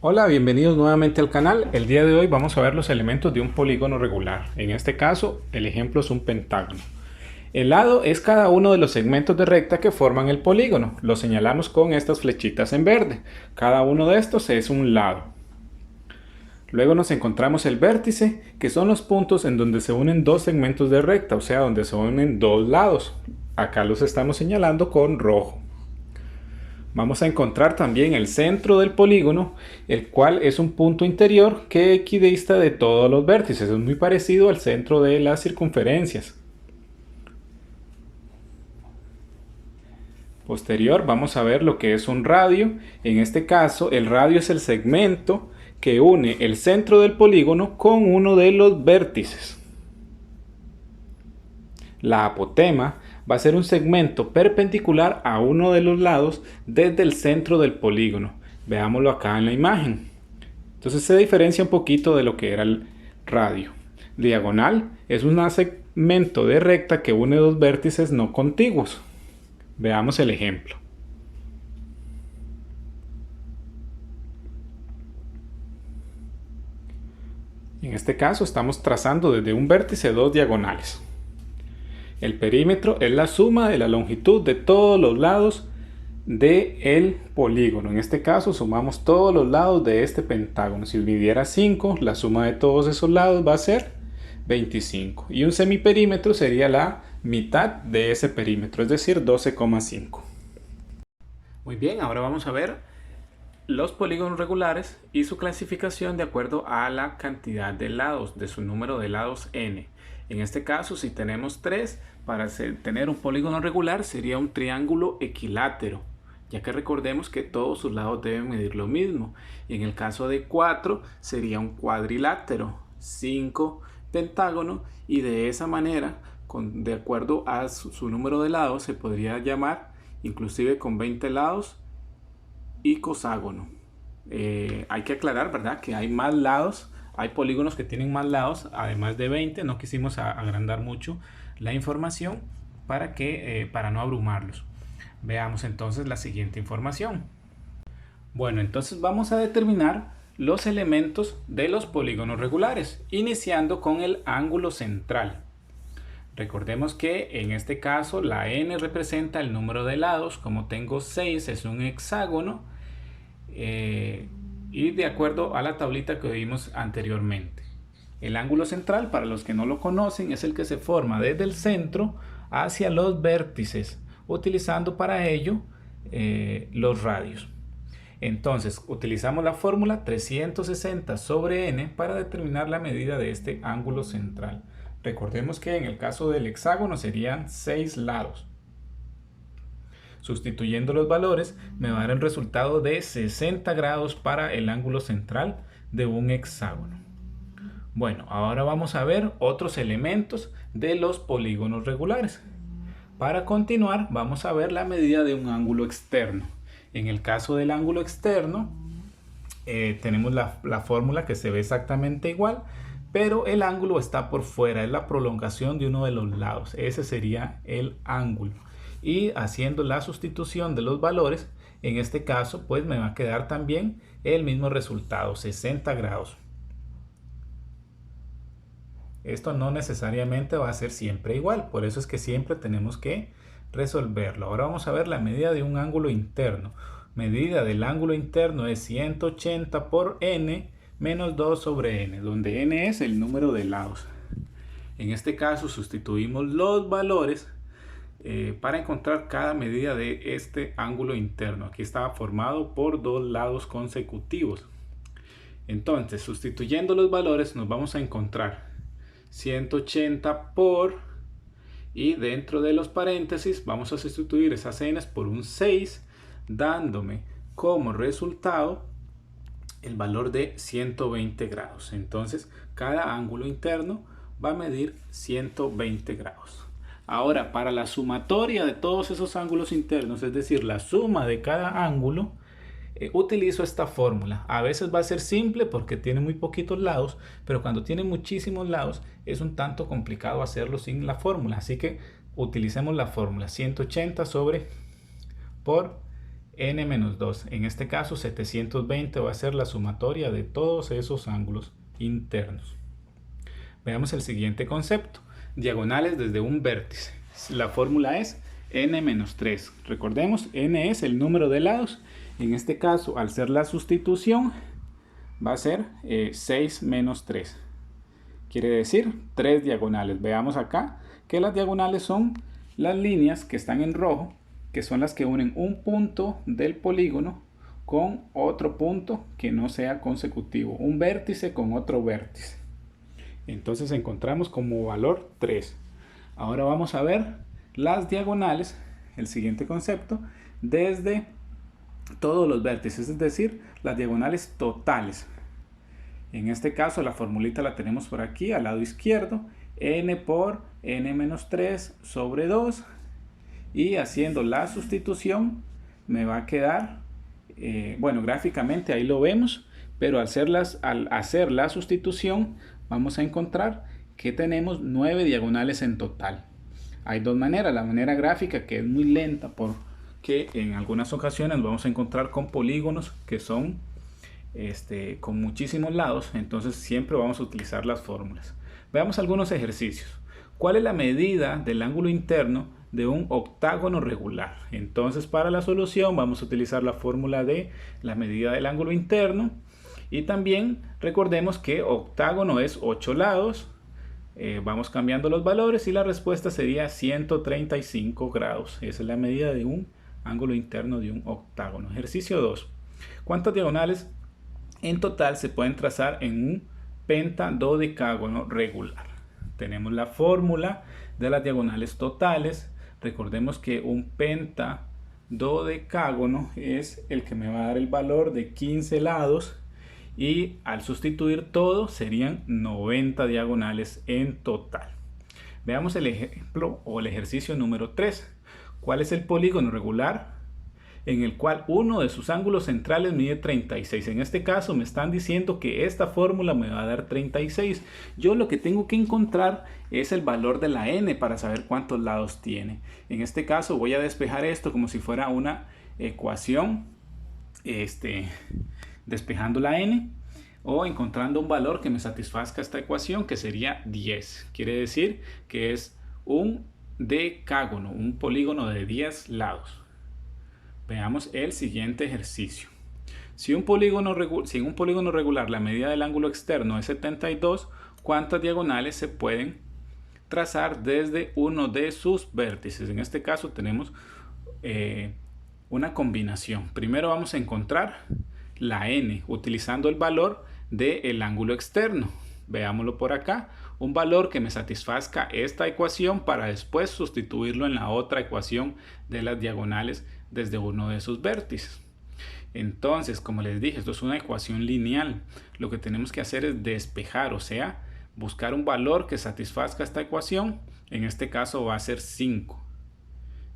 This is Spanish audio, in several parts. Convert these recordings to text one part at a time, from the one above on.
Hola, bienvenidos nuevamente al canal. El día de hoy vamos a ver los elementos de un polígono regular. En este caso, el ejemplo es un pentágono. El lado es cada uno de los segmentos de recta que forman el polígono. Lo señalamos con estas flechitas en verde. Cada uno de estos es un lado. Luego nos encontramos el vértice, que son los puntos en donde se unen dos segmentos de recta, o sea, donde se unen dos lados. Acá los estamos señalando con rojo. Vamos a encontrar también el centro del polígono, el cual es un punto interior que equidista de todos los vértices. Es muy parecido al centro de las circunferencias. Posterior vamos a ver lo que es un radio. En este caso, el radio es el segmento que une el centro del polígono con uno de los vértices. La apotema va a ser un segmento perpendicular a uno de los lados desde el centro del polígono. Veámoslo acá en la imagen. Entonces se diferencia un poquito de lo que era el radio. Diagonal es un segmento de recta que une dos vértices no contiguos. Veamos el ejemplo. En este caso estamos trazando desde un vértice dos diagonales. El perímetro es la suma de la longitud de todos los lados del polígono. En este caso sumamos todos los lados de este pentágono. Si midiera 5, la suma de todos esos lados va a ser 25. Y un semiperímetro sería la mitad de ese perímetro, es decir, 12,5. Muy bien, ahora vamos a ver los polígonos regulares y su clasificación de acuerdo a la cantidad de lados, de su número de lados n. En este caso, si tenemos 3, para tener un polígono regular sería un triángulo equilátero, ya que recordemos que todos sus lados deben medir lo mismo. Y en el caso de 4 sería un cuadrilátero, 5 pentágono, y de esa manera, de acuerdo a su número de lados, se podría llamar, inclusive con 20 lados, icoságono. Hay que aclarar, ¿verdad?, que hay más lados. Hay polígonos que tienen más lados, además de 20. No quisimos agrandar mucho la información para no abrumarlos. Veamos entonces la siguiente información. Bueno, entonces vamos a determinar los elementos de los polígonos regulares, iniciando con el ángulo central. Recordemos que en este caso la n representa el número de lados. Como tengo 6, es un hexágono. Y de acuerdo a la tablita que vimos anteriormente, el ángulo central, para los que no lo conocen, es el que se forma desde el centro hacia los vértices, utilizando para ello los radios. Entonces utilizamos la fórmula 360 sobre n para determinar la medida de este ángulo central. Recordemos que en el caso del hexágono serían 6 lados. Sustituyendo los valores me va a dar el resultado de 60 grados para el ángulo central de un hexágono. Bueno, ahora vamos a ver otros elementos de los polígonos regulares. Para continuar, vamos a ver la medida de un ángulo externo. En el caso del ángulo externo, tenemos la fórmula que se ve exactamente igual, pero el ángulo está por fuera, es la prolongación de uno de los lados. Ese sería el ángulo. Y haciendo la sustitución de los valores, en este caso pues me va a quedar también el mismo resultado, 60 grados. Esto no necesariamente va a ser siempre igual, por eso es que siempre tenemos que resolverlo. Ahora vamos a ver la medida de un ángulo interno. Medida del ángulo interno es 180 por n menos 2 sobre n, donde n es el número de lados. En este caso sustituimos los valores para encontrar cada medida de este ángulo interno. Aquí estaba formado por dos lados consecutivos. Entonces, sustituyendo los valores, nos vamos a encontrar 180 por, y dentro de los paréntesis vamos a sustituir esas n por un 6, dándome como resultado el valor de 120 grados. Entonces, cada ángulo interno va a medir 120 grados. Ahora, para la sumatoria de todos esos ángulos internos, es decir, la suma de cada ángulo, utilizo esta fórmula. A veces va a ser simple porque tiene muy poquitos lados, pero cuando tiene muchísimos lados es un tanto complicado hacerlo sin la fórmula. Así que utilicemos la fórmula 180 sobre por n menos 2. En este caso 720 va a ser la sumatoria de todos esos ángulos internos. Veamos el siguiente concepto. Diagonales desde un vértice. La fórmula es n menos 3. Recordemos, n es el número de lados. En este caso, al ser la sustitución, va a ser 6 menos 3. Quiere decir 3 diagonales. Veamos acá que las diagonales son las líneas que están en rojo, que son las que unen un punto del polígono con otro punto que no sea consecutivo. Un vértice con otro vértice. Entonces encontramos como valor 3. Ahora vamos a ver las diagonales, el siguiente concepto, desde todos los vértices, es decir, las diagonales totales. En este caso la formulita la tenemos por aquí al lado izquierdo, n por n menos 3 sobre 2, y haciendo la sustitución me va a quedar, bueno, gráficamente ahí lo vemos, pero al hacer la sustitución vamos a encontrar que tenemos 9 diagonales en total. Hay dos maneras, la manera gráfica, que es muy lenta porque en algunas ocasiones vamos a encontrar con polígonos que son con muchísimos lados, entonces siempre vamos a utilizar las fórmulas. Veamos algunos ejercicios. ¿Cuál es la medida del ángulo interno de un octágono regular? Entonces, para la solución vamos a utilizar la fórmula de la medida del ángulo interno, y también recordemos que octágono es 8 lados. Vamos cambiando los valores y la respuesta sería 135 grados. Esa es la medida de un ángulo interno de un octágono. Ejercicio 2. ¿Cuántas diagonales en total se pueden trazar en un pentadodecágono regular? Tenemos la fórmula de las diagonales totales. Recordemos que un pentadodecágono es el que me va a dar el valor de 15 lados, y al sustituir todo serían 90 diagonales en total. Veamos el ejemplo o el ejercicio número 3. ¿Cuál es el polígono regular en el cual uno de sus ángulos centrales mide 36? En este caso me están diciendo que esta fórmula me va a dar 36. Yo lo que tengo que encontrar es el valor de la n para saber cuántos lados tiene. En este caso voy a despejar esto como si fuera una ecuación, despejando la n o encontrando un valor que me satisfazca esta ecuación, que sería 10. Quiere decir que es un decágono, un polígono de 10 lados. Veamos el siguiente ejercicio. Si en un polígono regular la medida del ángulo externo es 72, ¿cuántas diagonales se pueden trazar desde uno de sus vértices? En este caso tenemos una combinación. Primero vamos a encontrar la n utilizando el valor del ángulo externo. Veámoslo por acá, un valor que me satisfazca esta ecuación para después sustituirlo en la otra ecuación de las diagonales desde uno de sus vértices. Entonces, como les dije, esto es una ecuación lineal. Lo que tenemos que hacer es despejar, o sea, buscar un valor que satisfazca esta ecuación. En este caso va a ser 5.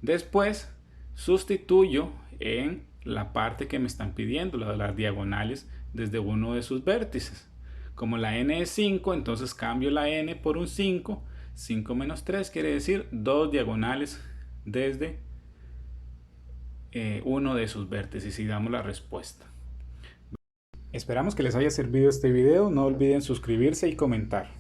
Después sustituyo en la parte que me están pidiendo, la de las diagonales desde uno de sus vértices. Como la n es 5, entonces cambio la n por un 5. 5 menos 3 quiere decir 2 diagonales desde uno de sus vértices, y damos la respuesta. Esperamos que les haya servido este video. No olviden suscribirse y comentar.